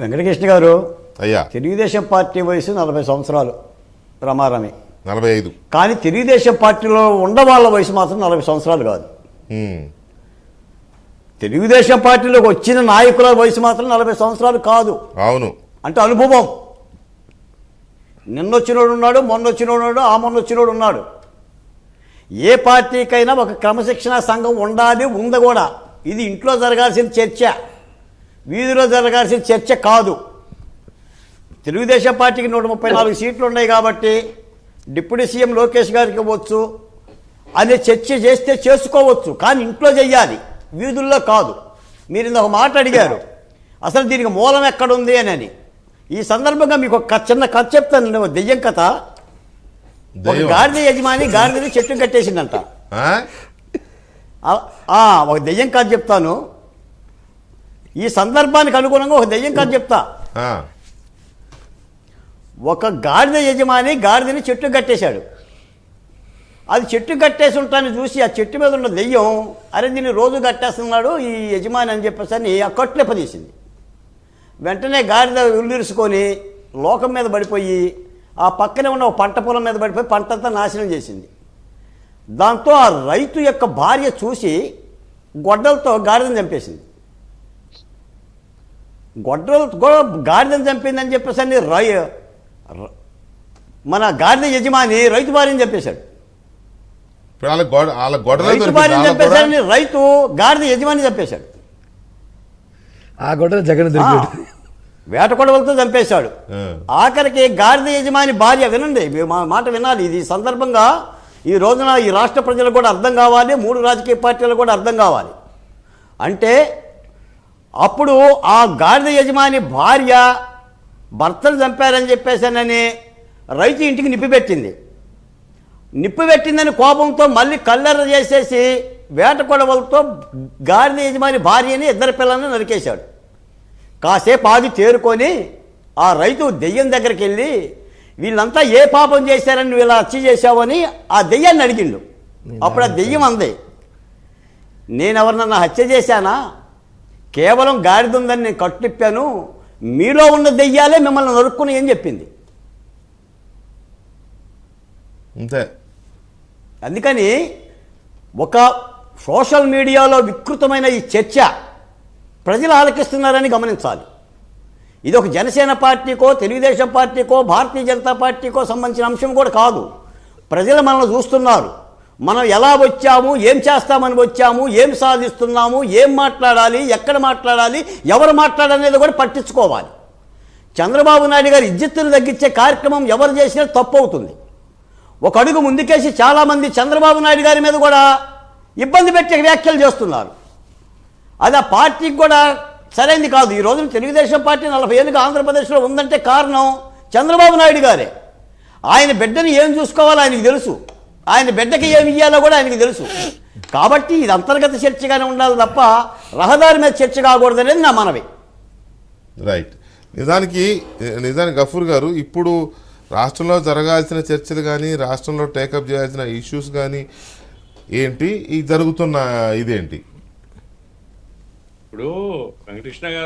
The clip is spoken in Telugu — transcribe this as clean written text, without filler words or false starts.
వెంకటకృష్ణ గారు అయ్యా తెలుగుదేశం పార్టీ వయసు 40 సంవత్సరాలు రమారమి 45. కానీ తెలుగుదేశం పార్టీలో ఉండవాళ్ళ వయసు మాత్రం 40 సంవత్సరాలు కాదు. తెలుగుదేశం పార్టీలోకి వచ్చిన నాయకుల వయసు మాత్రం 40 సంవత్సరాలు కాదు. అవును, అంటే అనుభవం. నిన్నొచ్చినోడు ఉన్నాడు, మొన్నొచ్చినోడు ఉన్నాడు, ఆ మొన్నొచ్చినోడు ఉన్నాడు. ఏ పార్టీకైనా ఒక క్రమశిక్షణా సంఘం ఉండాలి, ఉంది కూడా. ఇది ఇంట్లో జరగాల్సిన చర్చ, వీధిలో జరగాల్సిన చర్చ కాదు. తెలుగుదేశం పార్టీకి 134 సీట్లు ఉన్నాయి కాబట్టి డిప్యూటీ సీఎం లోకేష్ గారికి ఇవ్వచ్చు అనే చర్చ చేస్తే చేసుకోవచ్చు, కానీ ఇంట్లో చెయ్యాలి, వీధుల్లో కాదు. మీరు ఇంకొక మాట అడిగారు, అసలు దీనికి మూలం ఎక్కడుంది అని. ఈ సందర్భంగా మీకు ఒక చిన్న కథ చెప్తాను, దెయ్యం కథ. ఒక గాడిద యజమాని గాడిదని చెట్టు కట్టేసిందంట. ఒక దెయ్యం కథ చెప్తాను, ఈ సందర్భానికి అనుగుణంగా ఒక దెయ్యం కథ చెప్తా. ఒక గాడిద యజమాని గాడిదని చెట్టు కట్టేశాడు. అది చెట్టు కట్టేసి ఉంటాను చూసి ఆ చెట్టు మీద ఉన్న దెయ్యం, అరే దీన్ని రోజు కట్టేస్తున్నాడు ఈ యజమాని అని చెప్పేసి ఆ కట్లెప్పదీసింది. వెంటనే గాడిద ఉల్లిరుసుకొని లోకం మీద పడిపోయి ఆ పక్కనే ఉన్న ఒక పంట పొలం మీద పడిపోయి పంటంతా నాశనం చేసింది. దాంతో ఆ రైతు యొక్క భార్య చూసి గొడ్డలతో గాడిదని చంపేసింది. గొడ్డలతో గాడిదని చంపిందని చెప్పేసి మన గాడిద యజమాని రైతు భార్యని చంపేశాడు. రైతు భార్యని చంపేశాడని రైతు గాడిద యజమాని చంపేశాడు. ఆ గొడవ జగన్ వేట కొడవలతో చంపేశాడు. ఆఖరికి గాడిద యజమాని భార్య, వినండి మా మాట వినాలి, ఇది సందర్భంగా ఈ రోజున ఈ రాష్ట్ర ప్రజలకు కూడా అర్థం కావాలి, 3 రాజకీయ పార్టీలకు కూడా అర్థం కావాలి. అంటే అప్పుడు ఆ గాడిద యజమాని భార్య భర్తను చంపారని చెప్పేసానని రైతు ఇంటికి నిప్పిపెట్టింది. నిప్పిపెట్టిందని కోపంతో మళ్ళీ కల్లెర్ర చేసేసి వేట కొడవలతో గాడిద యజమాని భార్యని 2 పిల్లల్ని నరికేశాడు. కాసేపు ఆగి తేరుకొని ఆ రైతు దెయ్యం దగ్గరికి వెళ్ళి వీళ్ళంతా ఏ పాపం చేశారని నువ్వు ఇలా హత్య చేశావని ఆ దెయ్యాన్ని అడిగిండు. అప్పుడు ఆ దెయ్యం అంది, నేనెవరినన్నా హత్య చేశానా, కేవలం గాడిద ఉందని నేను కట్టిప్పాను, మీలో ఉన్న దెయ్యాలే మిమ్మల్ని నరుక్కుని అని చెప్పింది. అంతే. అందుకని ఒక సోషల్ మీడియాలో వికృతమైన ఈ చర్చ ప్రజలు ఆలకిస్తున్నారని గమనించాలి. ఇది ఒక జనసేన పార్టీకో, తెలుగుదేశం పార్టీకో, భారతీయ జనతా పార్టీకో సంబంధించిన అంశం కూడా కాదు. ప్రజలు మనల్ని చూస్తున్నారు. మనం ఎలా వచ్చాము, ఏం చేస్తామని వచ్చాము, ఏం సాధిస్తున్నాము, ఏం మాట్లాడాలి, ఎక్కడ మాట్లాడాలి, ఎవరు మాట్లాడాలనేది కూడా పట్టించుకోవాలి. చంద్రబాబు నాయుడు గారి ఇజ్జత్తును తగ్గించే కార్యక్రమం ఎవరు చేసినా తప్పు అవుతుంది. ఒక అడుగు ముందుకేసి చాలామంది చంద్రబాబు నాయుడు గారి మీద కూడా ఇబ్బంది పెట్టే వ్యాఖ్యలు చేస్తున్నారు. అది ఆ పార్టీకి కూడా సరైనది కాదు. ఈ రోజున తెలుగుదేశం పార్టీ 40 ఏళ్ళుగా ఆంధ్రప్రదేశ్లో ఉందంటే కారణం చంద్రబాబు నాయుడు గారే. ఆయన బిడ్డని ఏం చూసుకోవాలో ఆయనకి తెలుసు, ఆయన బిడ్డకి ఏమి ఇయ్యాలో కూడా ఆయనకి తెలుసు. కాబట్టి ఇది అంతర్గత చర్చగానే ఉండాలి తప్ప రహదారి మీద చర్చ కాకూడదనేది నా మనవి. రైట్. నిజానికి గఫూర్ గారు, ఇప్పుడు రాష్ట్రంలో జరగాల్సిన చర్చలు కానీ, రాష్ట్రంలో టేకప్ చేయాల్సిన ఇష్యూస్ కానీ ఏంటి, ఈ జరుగుతున్న ఇదేంటి? ఇప్పుడు వెంకటకృష్ణ గారు